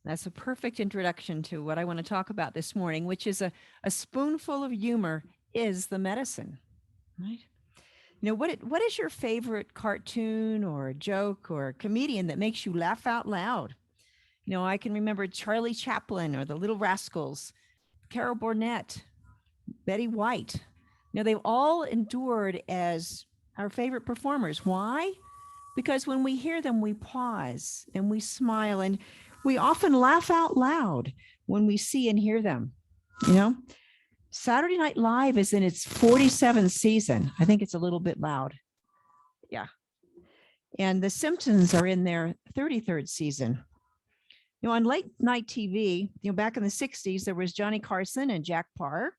That's a perfect introduction to what I want to talk about this morning, which is a spoonful of humor is the medicine, right? What is your favorite cartoon or joke or comedian that makes you laugh out loud? I can remember Charlie Chaplin or the Little Rascals, Carol Burnett, Betty White. They've all endured as our favorite performers. Why? Because when we hear them, we pause and we smile and we often laugh out loud when we see and hear them. You know, Saturday Night Live is in its 47th season. I think it's a little bit loud. Yeah. And The Simpsons are in their 33rd season. On late night TV, back in the 60s, there was Johnny Carson and Jack Paar.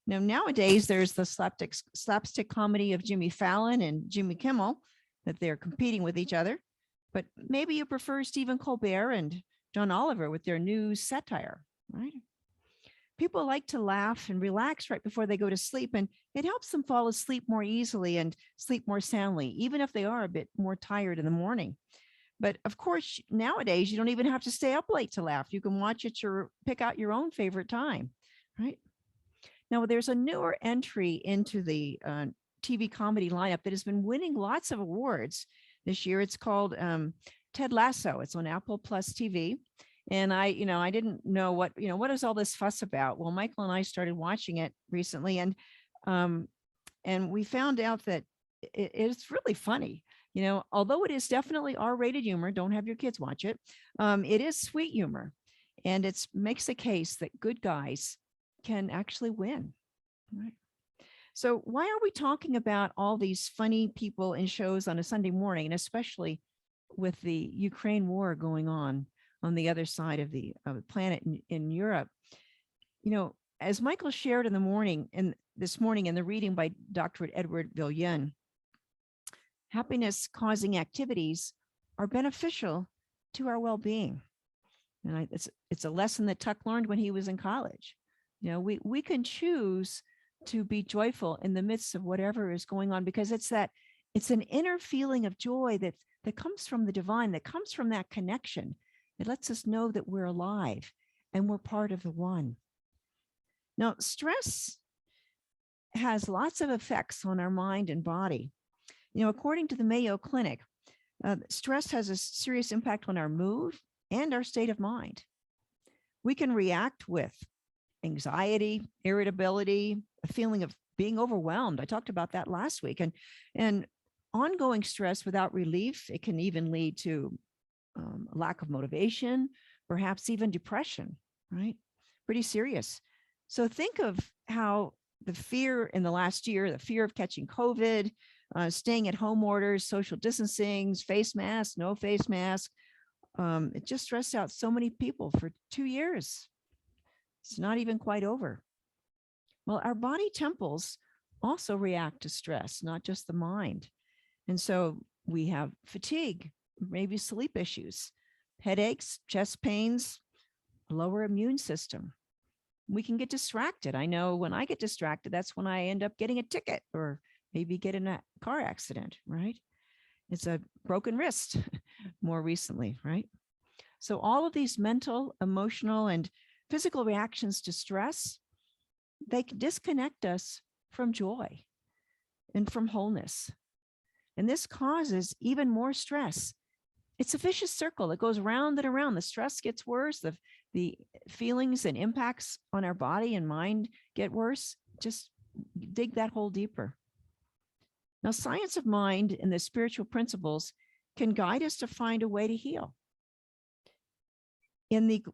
Nowadays, there's the slapstick comedy of Jimmy Fallon and Jimmy Kimmel that they're competing with each other. But maybe you prefer Stephen Colbert and John Oliver with their news satire, right? People like to laugh and relax right before they go to sleep, and it helps them fall asleep more easily and sleep more soundly, even if they are a bit more tired in the morning. But of course, nowadays, you don't even have to stay up late to laugh. You can watch it pick out your own favorite time, right? Now, there's a newer entry into the TV comedy lineup that has been winning lots of awards this year. It's called Ted Lasso. It's on Apple Plus TV. And I didn't know what is all this fuss about? Well, Michael and I started watching it recently, and we found out that it's really funny. Although it is definitely R-rated humor, don't have your kids watch it. It is sweet humor, and it makes the case that good guys can actually win. Right. So why are we talking about all these funny people in shows on a Sunday morning, and especially with the Ukraine war going on the other side of the planet in Europe? As Michael shared in the morning and this morning in the reading by Dr. Edward Villian, happiness causing activities are beneficial to our well-being. And it's a lesson that Tuck learned when he was in college. We can choose to be joyful in the midst of whatever is going on, because it's an inner feeling of joy that comes from the divine, that comes from that connection. It lets us know that we're alive and we're part of the one. Now, stress has lots of effects on our mind and body. According to the Mayo Clinic, stress has a serious impact on our mood and our state of mind. We can react with anxiety, irritability, a feeling of being overwhelmed. I talked about that last week. And ongoing stress without relief, it can even lead to a lack of motivation, perhaps even depression, right? Pretty serious. So think of how the fear in the last year, the fear of catching COVID, staying at home orders, social distancing, face mask, no face mask. It just stressed out so many people for 2 years. It's not even quite over. Well, our body temples also react to stress, not just the mind. And so we have fatigue, maybe sleep issues, headaches, chest pains, lower immune system. We can get distracted. I know when I get distracted, that's when I end up getting a ticket or maybe get in a car accident, right? It's a broken wrist more recently, right? So all of these mental, emotional, and physical reactions to stress, they can disconnect us from joy and from wholeness. And this causes even more stress. It's a vicious circle that goes round and around. The stress gets worse. The feelings and impacts on our body and mind get worse. Just dig that hole deeper. Now, science of mind and the spiritual principles can guide us to find a way to heal. In the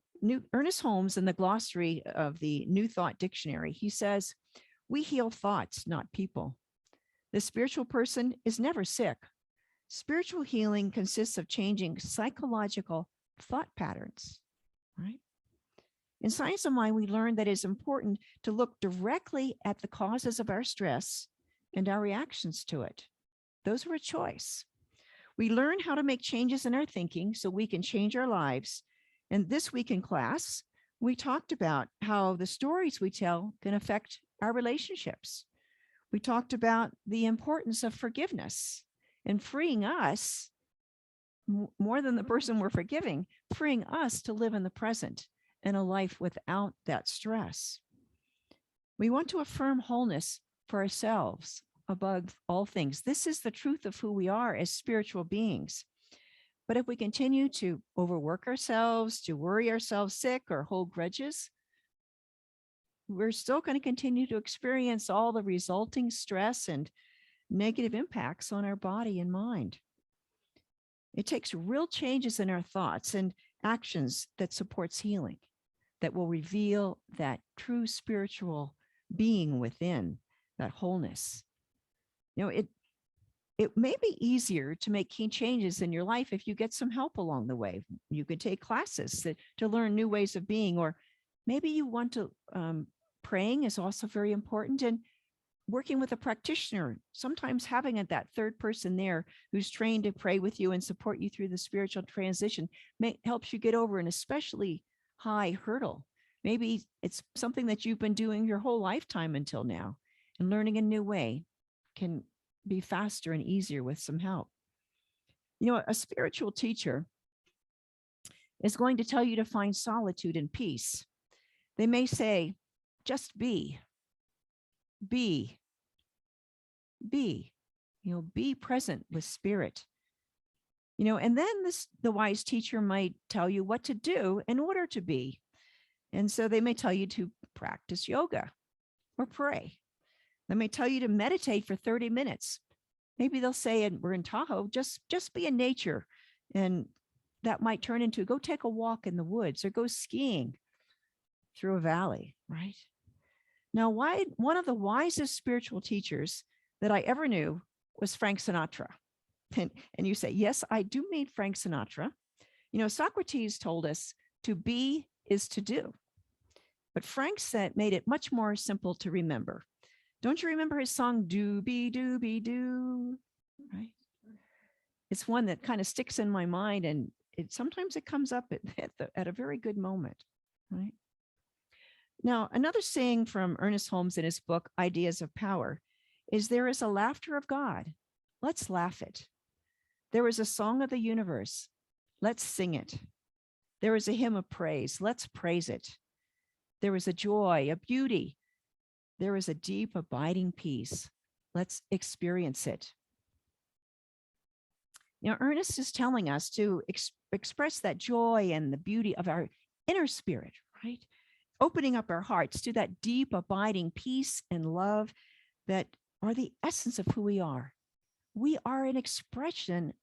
Ernest Holmes, in the glossary of the New Thought Dictionary, he says, we heal thoughts, not people. The spiritual person is never sick. Spiritual healing consists of changing psychological thought patterns, right? In Science of Mind, we learned that it's important to look directly at the causes of our stress and our reactions to it. Those are a choice. We learn how to make changes in our thinking so we can change our lives. And this week in class, we talked about how the stories we tell can affect our relationships. We talked about the importance of forgiveness and freeing us more than the person we're forgiving, freeing us to live in the present and a life without that stress. We want to affirm wholeness for ourselves above all things. This is the truth of who we are as spiritual beings. But if we continue to overwork ourselves, to worry ourselves sick, or hold grudges, we're still going to continue to experience all the resulting stress and negative impacts on our body and mind. It takes real changes in our thoughts and actions that supports healing, that will reveal that true spiritual being within, that wholeness. It may be easier to make key changes in your life if you get some help along the way. You could take classes to learn new ways of being, or maybe you want to, praying is also very important, and working with a practitioner, sometimes having that third person there who's trained to pray with you and support you through the spiritual transition helps you get over an especially high hurdle. Maybe it's something that you've been doing your whole lifetime until now, and learning a new way can be faster and easier with some help. A spiritual teacher is going to tell you to find solitude and peace. They may say, just be, be present with spirit. And then the wise teacher might tell you what to do in order to be. And so they may tell you to practice yoga or pray. They may tell you to meditate for 30 minutes. Maybe they'll say, and we're in Tahoe, just be in nature. And that might turn into go take a walk in the woods or go skiing through a valley, right? Now, one of the wisest spiritual teachers that I ever knew was Frank Sinatra. And you say, yes, I do mean Frank Sinatra. Socrates told us to be is to do. But Frank made it much more simple to remember. Don't you remember his song, Do Be, Do Be, Do? Right? It's one that kind of sticks in my mind, and sometimes it comes up at a very good moment, right? Now, another saying from Ernest Holmes in his book, Ideas of Power, is there is a laughter of God. Let's laugh it. There is a song of the universe. Let's sing it. There is a hymn of praise. Let's praise it. There is a joy, a beauty. There is a deep, abiding peace. Let's experience it. Ernest is telling us to express that joy and the beauty of our inner spirit, right? Opening up our hearts to that deep, abiding peace and love that are the essence of who we are. We are an expression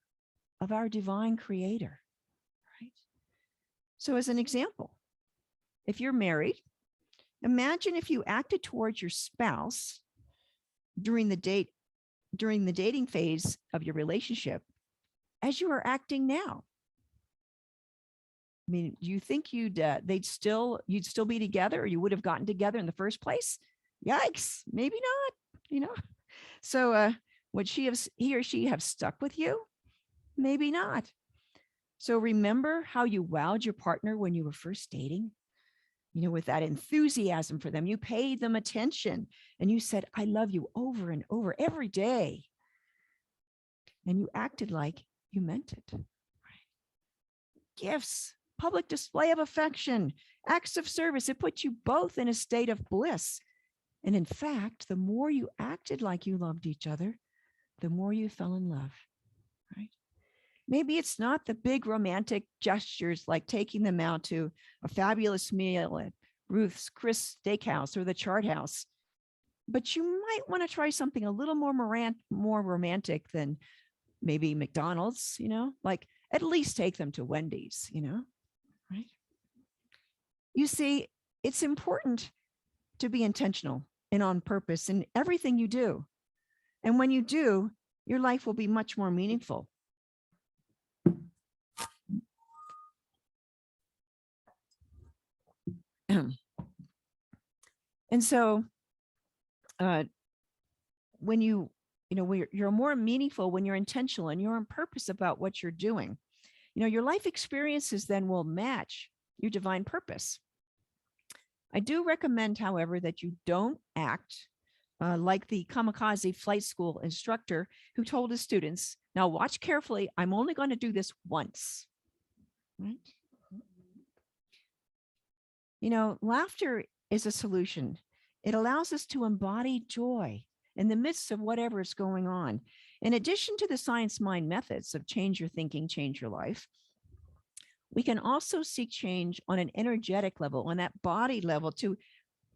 of our divine creator, right? So as an example, if you're married, imagine if you acted towards your spouse during the dating phase of your relationship as you are acting now. I mean, do you think you'd still be together, or you would have gotten together in the first place? Yikes, maybe not, So would he or she have stuck with you? Maybe not. So remember how you wowed your partner when you were first dating? With that enthusiasm for them, you paid them attention and you said, I love you over and over every day. And you acted like you meant it. Right? Gifts, public display of affection, acts of service, it put you both in a state of bliss. And in fact, the more you acted like you loved each other, the more you fell in love, right? Maybe it's not the big romantic gestures like taking them out to a fabulous meal at Ruth's Chris Steakhouse or the Chart House, but you might want to try something a little more romantic than maybe McDonald's, like at least take them to Wendy's, right? You see, it's important to be intentional and on purpose in everything you do. And when you do, your life will be much more meaningful. And so when you're more meaningful, when you're intentional and you're on purpose about what you're doing, your life experiences then will match your divine purpose. I do recommend, however, that you don't act like the kamikaze flight school instructor who told his students, now watch carefully, I'm only going to do this once. Right? You know, laughter is a solution. It allows us to embody joy in the midst of whatever is going on. In addition to the science mind methods of change your thinking, change your life, we can also seek change on an energetic level, on that body level, to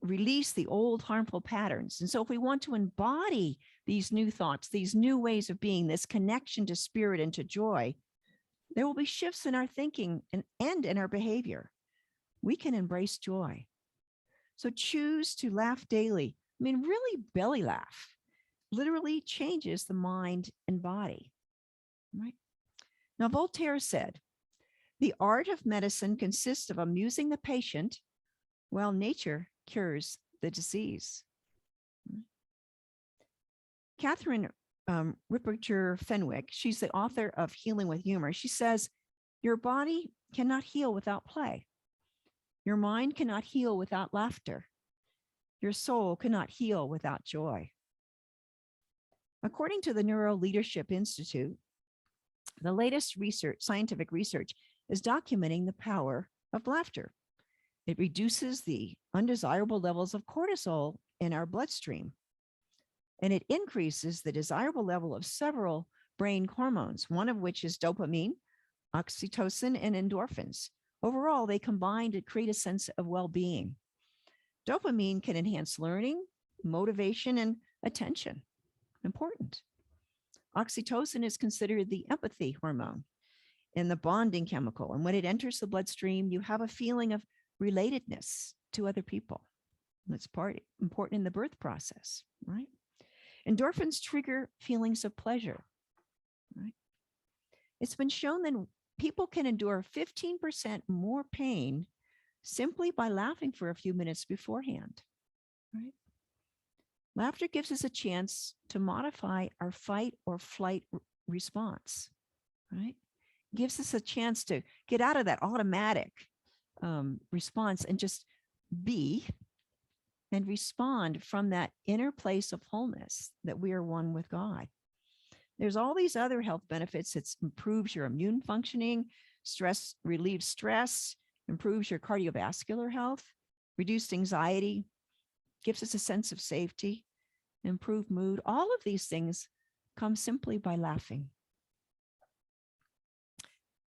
release the old harmful patterns. And so if we want to embody these new thoughts, these new ways of being, this connection to spirit and to joy, there will be shifts in our thinking and in our behavior. We can embrace joy. So choose to laugh daily. I mean, really belly laugh literally changes the mind and body, right? Now, Voltaire said, the art of medicine consists of amusing the patient while nature cures the disease. Catherine Ripperger Fenwick, she's the author of Healing with Humor. She says, your body cannot heal without play. Your mind cannot heal without laughter. Your soul cannot heal without joy. According to the Neuro Leadership Institute, the latest research, scientific research, is documenting the power of laughter. It reduces the undesirable levels of cortisol in our bloodstream, and it increases the desirable level of several brain hormones, one of which is dopamine, oxytocin, and endorphins. Overall, they combine to create a sense of well-being. Dopamine can enhance learning, motivation, and attention. Important. Oxytocin is considered the empathy hormone and the bonding chemical. And when it enters the bloodstream, you have a feeling of relatedness to other people. That's important in the birth process, right? Endorphins trigger feelings of pleasure, right? It's been shown that people can endure 15% more pain simply by laughing for a few minutes beforehand, right? Laughter gives us a chance to modify our fight or flight response, right? Gives us a chance to get out of that automatic response and just be and respond from that inner place of wholeness that we are one with God. There's all these other health benefits. It improves your immune functioning, relieves stress, improves your cardiovascular health, reduced anxiety, gives us a sense of safety, improved mood. All of these things come simply by laughing.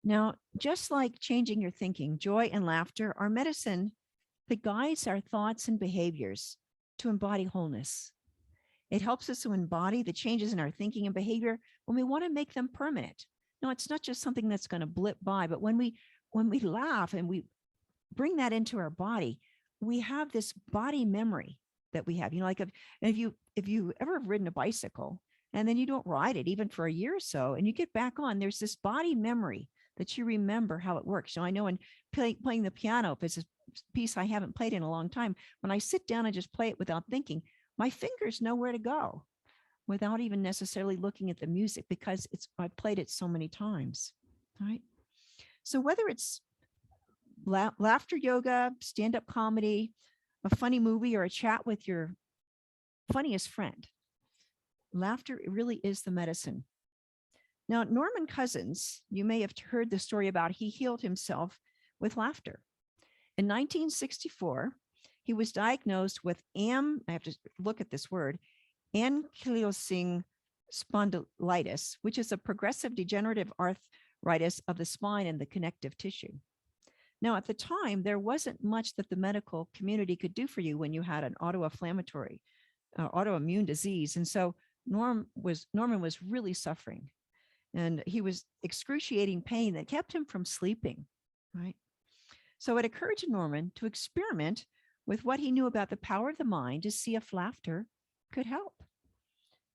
Now, just like changing your thinking, joy and laughter are medicine that guides our thoughts and behaviors to embody wholeness. It helps us to embody the changes in our thinking and behavior when we want to make them permanent. No, it's not just something that's going to blip by, but when we laugh and we bring that into our body, we have this body memory that we have. You know, like if you ever have ridden a bicycle and then you don't ride it even for a year or so, and you get back on, there's this body memory that you remember how it works. So I know in playing the piano, if it's a piece I haven't played in a long time, when I sit down and just play it without thinking, my fingers know where to go without even necessarily looking at the music because I've played it so many times, right? So whether it's laughter yoga, stand-up comedy, a funny movie, or a chat with your funniest friend, laughter really is the medicine. Now, Norman Cousins, you may have heard the story about, he healed himself with laughter. In 1964, he was diagnosed with I have to look at this word, ankylosing spondylitis, which is a progressive degenerative arthritis of the spine and the connective tissue. Now, at the time, there wasn't much that the medical community could do for you when you had an autoinflammatory, autoimmune disease. And so Norman was really suffering. And he was excruciating pain that kept him from sleeping, right? So it occurred to Norman to experiment with what he knew about the power of the mind to see if laughter could help.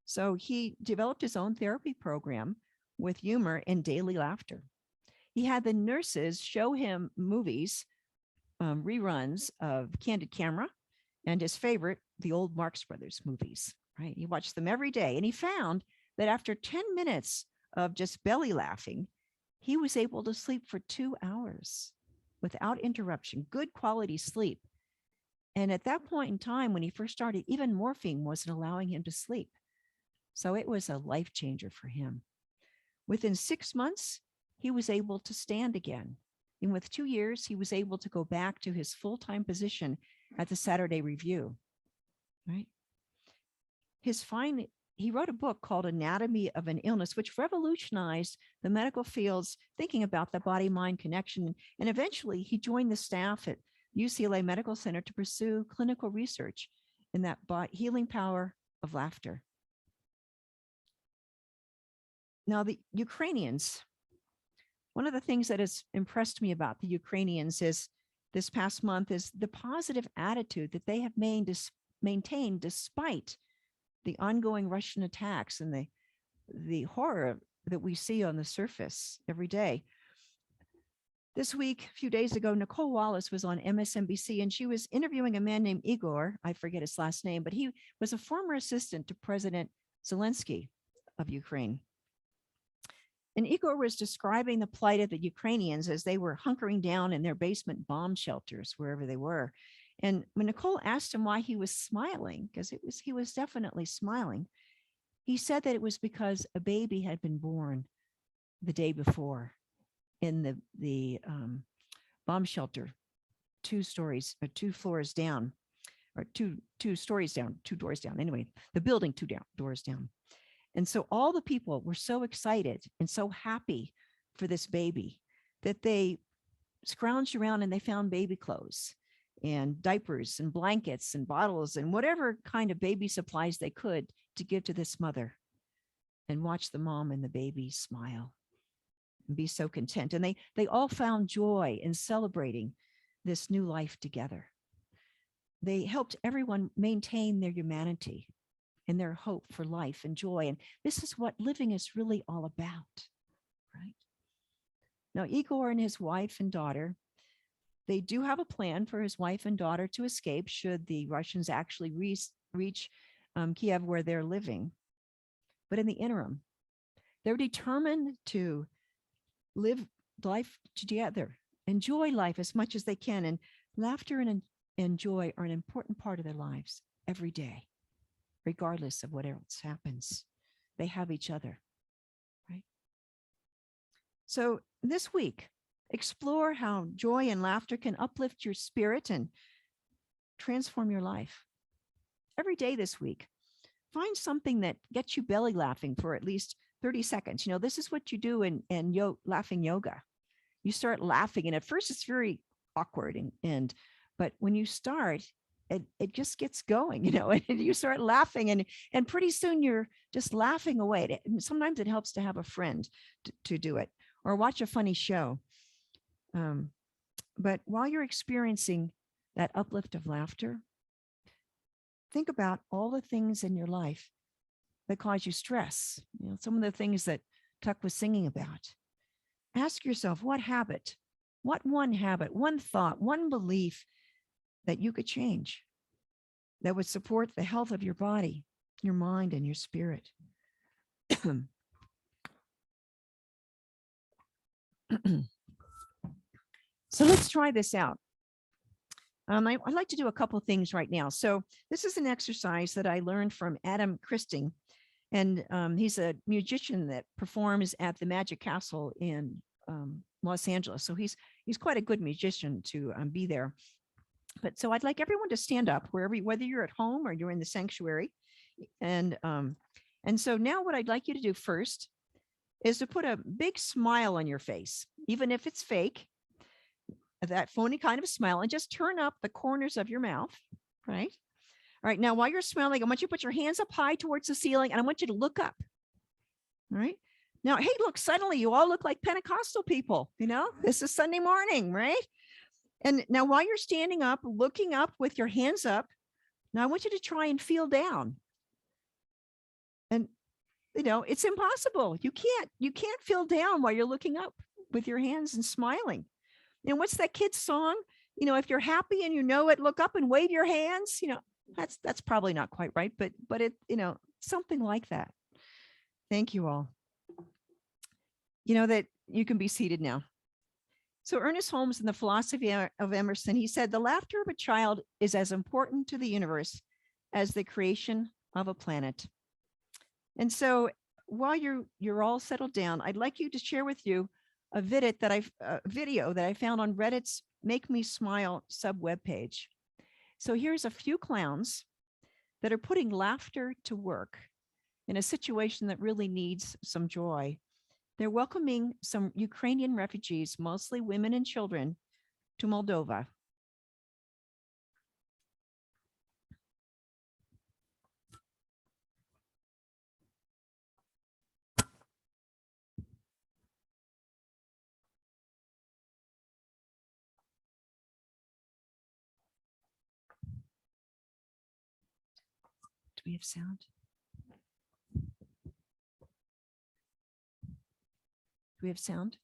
So he developed his own therapy program with humor and daily laughter. He had the nurses show him movies, reruns of Candid Camera and his favorite, the old Marx Brothers movies, right? He watched them every day. And he found that after 10 minutes of just belly laughing, he was able to sleep for 2 hours without interruption, good quality sleep. And at that point in time, when he first started, even morphine wasn't allowing him to sleep. So it was a life changer for him. Within 6 months, he was able to stand again. And with 2 years, he was able to go back to his full-time position at the Saturday Review, right? He wrote a book called Anatomy of an Illness, which revolutionized the medical field's thinking about the body-mind connection. And eventually he joined the staff at UCLA Medical Center to pursue clinical research in that healing power of laughter. Now, the Ukrainians, one of the things that has impressed me about the Ukrainians is this past month is the positive attitude that they have maintained despite the ongoing Russian attacks and the horror that we see on the surface every day. This week, a few days ago, Nicole Wallace was on MSNBC, and she was interviewing a man named Igor. I forget his last name, but he was a former assistant to President Zelensky of Ukraine. And Igor was describing the plight of the Ukrainians as they were hunkering down in their basement bomb shelters, wherever they were. And when Nicole asked him why he was smiling, because he was definitely smiling, he said that it was because a baby had been born the day before in the bomb shelter, 2 floors down, or two stories down, 2 doors down. Anyway, the building 2 doors down. And so all the people were so excited and so happy for this baby that they scrounged around and they found baby clothes and diapers and blankets and bottles and whatever kind of baby supplies they could to give to this mother, and watch the mom and the baby smile and be so content. And they all found joy in celebrating this new life together. They helped everyone maintain their humanity and their hope for life and joy. And this is what living is really all about, right? Now, Igor and his wife and daughter, they do have a plan for his wife and daughter to escape should the Russians actually reach Kiev, where they're living. But in the interim, they're determined to live life together, enjoy life as much as they can. And laughter and joy are an important part of their lives every day, regardless of what else happens. They have each other, right? So this week, explore how joy and laughter can uplift your spirit and transform your life. Every day this week, find something that gets you belly laughing for at least 30 seconds. You know, this is what you do in laughing yoga. You start laughing, and at first it's very awkward, but when you start, it just gets going, you know, and you start laughing, and pretty soon you're just laughing away. Sometimes it helps to have a friend to do it, or watch a funny show. But while you're experiencing that uplift of laughter, think about all the things in your life that cause you stress. You know, some of the things that Tuck was singing about. Ask yourself, what one habit, one thought, one belief that you could change that would support the health of your body, your mind, and your spirit. So let's try this out. I'd like to do a couple things right now. So this is an exercise that I learned from Adam Christing, and he's a musician that performs at the Magic Castle in Los Angeles. So he's quite a good musician to be there. But so I'd like everyone to stand up whether you're at home or you're in the sanctuary. And so now what I'd like you to do first is to put a big smile on your face, even if it's fake, that phony kind of smile, and just turn up the corners of your mouth, right? All right, now while you're smiling, I want you to put your hands up high towards the ceiling, and I want you to look up. All right. Now, hey, look, suddenly you all look like Pentecostal people, you know? This is Sunday morning, right? And now while you're standing up, looking up with your hands up, now I want you to try and feel down. And, you know, it's impossible. You can't feel down while you're looking up with your hands and smiling. You know, what's that kid's song? You know, if you're happy and you know it, look up and wave your hands. You know, that's probably not quite right, but it, you know, something like that. Thank you all. You know that you can be seated now. So Ernest Holmes, in the philosophy of Emerson, he said, the laughter of a child is as important to the universe as the creation of a planet. And so while you're all settled down, I'd like you to share with you a video that I found on Reddit's Make Me Smile sub webpage. So here's a few clowns that are putting laughter to work in a situation that really needs some joy. They're welcoming some Ukrainian refugees, mostly women and children, to Moldova. Do we have sound? Do we have sound?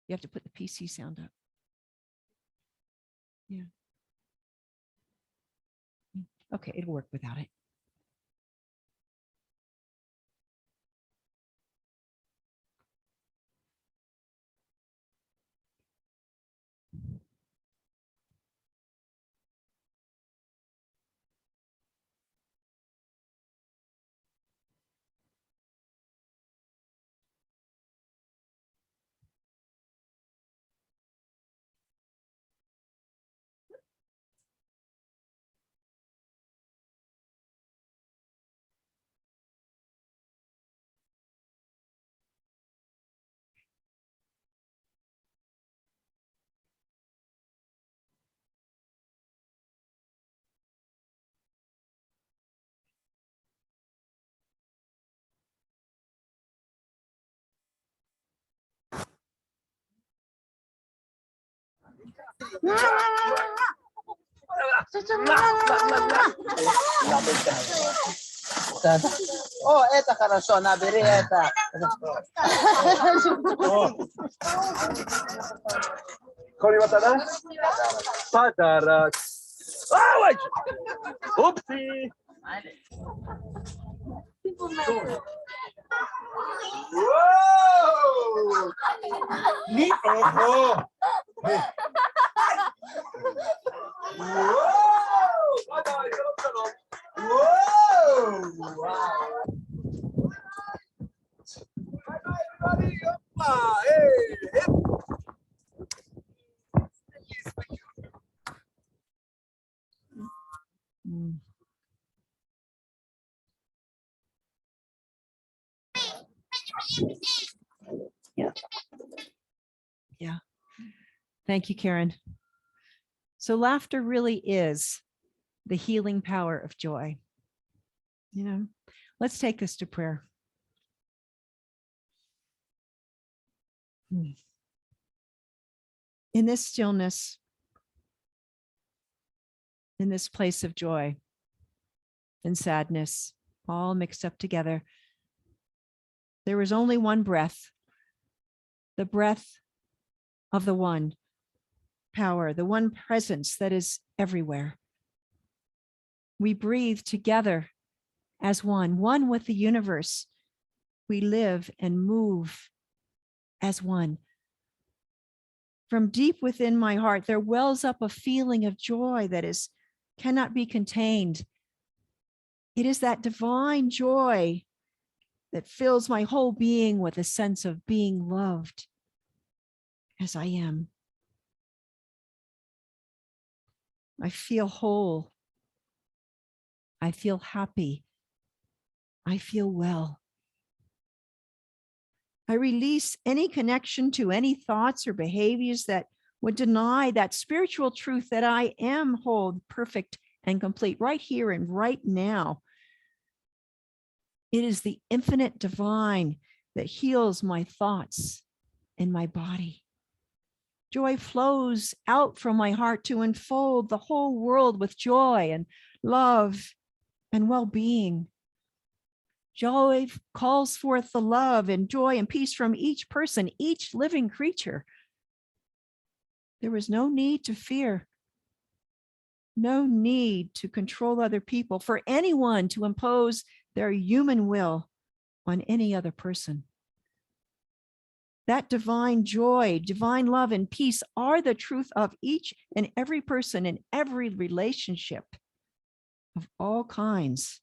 You have to put the PC sound up. Yeah. Okay, it'll work without it. Oh, это хорошо, набери это. Koryvatara? Padarak. Oopsie. Whoa! Ni oho. Whoa! Whoa! Wow. Everybody, up! Hey! Yeah. Yeah. Thank you, Karen. So laughter really is the healing power of joy. You know, let's take this to prayer. In this stillness, in this place of joy and sadness, all mixed up together, there is only one breath, the breath of the one power, the one presence that is everywhere. We breathe together as one with the universe. We live and move as one. From deep within my heart, there wells up a feeling of joy that cannot be contained. It is that divine joy that fills my whole being with a sense of being loved as I am. I feel whole. I feel happy. I feel well. I release any connection to any thoughts or behaviors that would deny that spiritual truth that I am whole, perfect, and complete right here and right now. It is the infinite divine that heals my thoughts and my body. Joy flows out from my heart to enfold the whole world with joy and love and well-being. Joy calls forth the love and joy and peace from each person, each living creature. There is no need to fear, no need to control other people, for anyone to impose their human will on any other person. That divine joy, divine love, and peace are the truth of each and every person in every relationship of all kinds.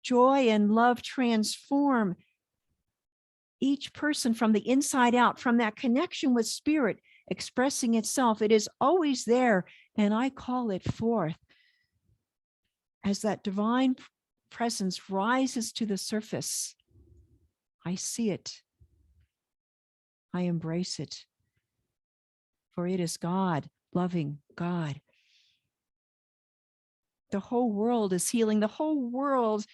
Joy and love transform each person from the inside out, from that connection with spirit expressing itself. It is always there, and I call it forth as that divine presence rises to the surface. I see it. I embrace it. For it is God, loving God. The whole world is healing. The whole world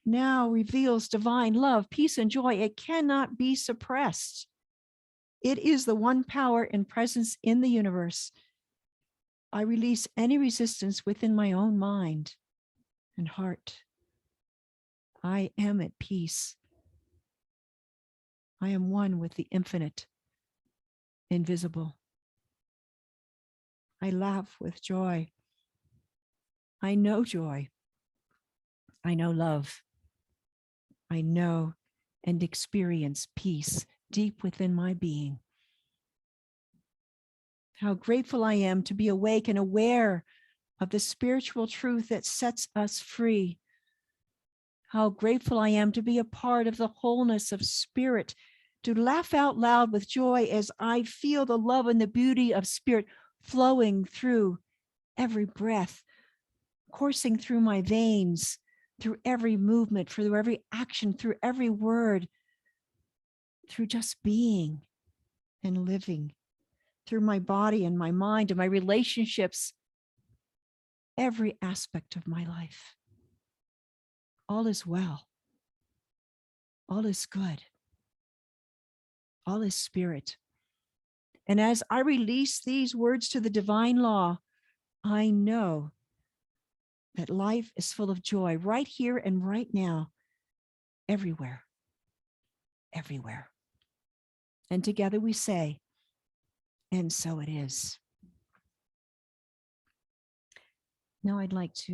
now reveals divine love, peace, and joy. It cannot be suppressed. It is the one power and presence in the universe. I release any resistance within my own mind and heart. I am at peace. I am one with the infinite, invisible. I laugh with joy. I know joy. I know love. I know and experience peace deep within my being. How grateful I am to be awake and aware of the spiritual truth that sets us free. How grateful I am to be a part of the wholeness of spirit, to laugh out loud with joy as I feel the love and the beauty of spirit flowing through every breath, coursing through my veins, through every movement, through every action, through every word, through just being and living, through my body and my mind and my relationships, every aspect of my life. All is well. All is good. All is spirit. And as I release these words to the divine law, I know that life is full of joy right here and right now, everywhere, everywhere. And together we say, and so it is. Now I'd like to